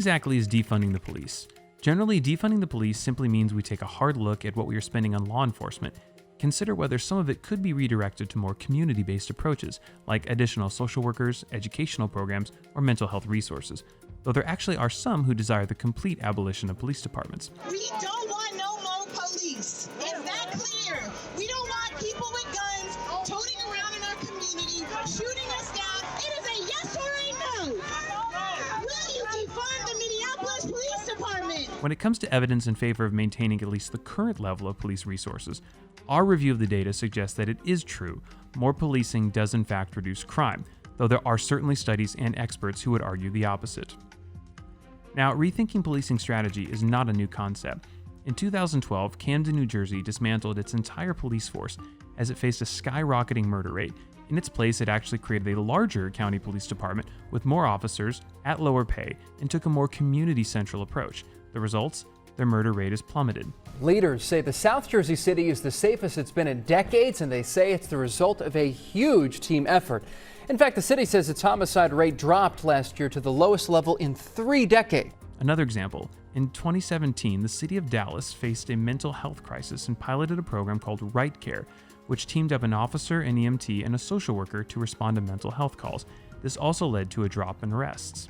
exactly is defunding the police? Generally, defunding the police simply means we take a hard look at what we are spending on law enforcement, consider whether some of it could be redirected to more community-based approaches, like additional social workers, educational programs, or mental health resources, though there actually are some who desire the complete abolition of police departments. We don't want no more police. Is that clear? We don't want people with guns toting around in our community, shooting us down. It is a yes or a no. Will you defund the Minneapolis Police Department? When it comes to evidence in favor of maintaining at least the current level of police resources, our review of the data suggests that it is true. More policing does in fact reduce crime, though there are certainly studies and experts who would argue the opposite. Now, rethinking policing strategy is not a new concept. In 2012, Camden, New Jersey dismantled its entire police force as it faced a skyrocketing murder rate. In its place, it actually created a larger county police department with more officers, at lower pay, and took a more community-central approach. The results? Their murder rate has plummeted. Leaders say the South Jersey city is the safest it's been in decades, and they say it's the result of a huge team effort. In fact, the city says its homicide rate dropped last year to the lowest level in 3 decades. Another example, in 2017, the city of Dallas faced a mental health crisis and piloted a program called Right Care, which teamed up an officer, an EMT, and a social worker to respond to mental health calls. This also led to a drop in arrests.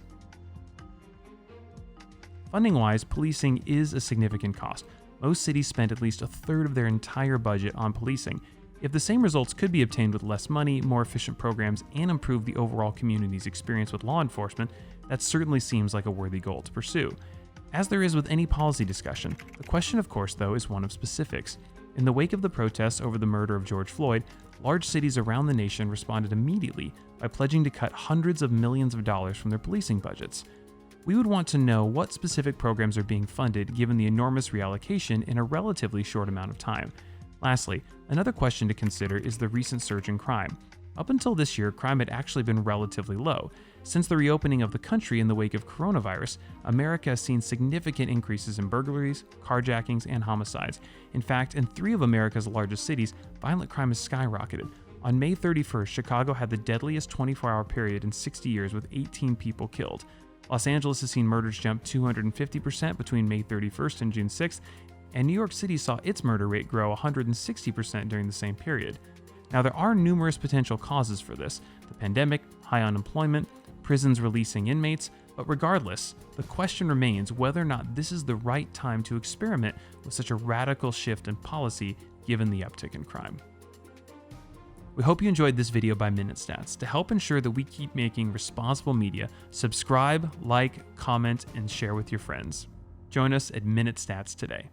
Funding-wise, policing is a significant cost. Most cities spend at least a third of their entire budget on policing. If the same results could be obtained with less money, more efficient programs, and improve the overall community's experience with law enforcement, that certainly seems like a worthy goal to pursue. As there is with any policy discussion, the question, of course, though, is one of specifics. In the wake of the protests over the murder of George Floyd, large cities around the nation responded immediately by pledging to cut hundreds of millions of dollars from their policing budgets. We would want to know what specific programs are being funded given the enormous reallocation in a relatively short amount of time. Lastly, another question to consider is the recent surge in crime. Up until this year, crime had actually been relatively low. Since the reopening of the country in the wake of coronavirus, America has seen significant increases in burglaries, carjackings, and homicides. In fact, in 3 of America's largest cities, violent crime has skyrocketed. On May 31st, Chicago had the deadliest 24-hour period in 60 years with 18 people killed. Los Angeles has seen murders jump 250% between May 31st and June 6th, and New York City saw its murder rate grow 160% during the same period. Now, there are numerous potential causes for this: the pandemic, high unemployment, prisons releasing inmates, but regardless, the question remains whether or not this is the right time to experiment with such a radical shift in policy given the uptick in crime. We hope you enjoyed this video by Minute Stats. To help ensure that we keep making responsible media, subscribe, like, comment, and share with your friends. Join us at Minute Stats today.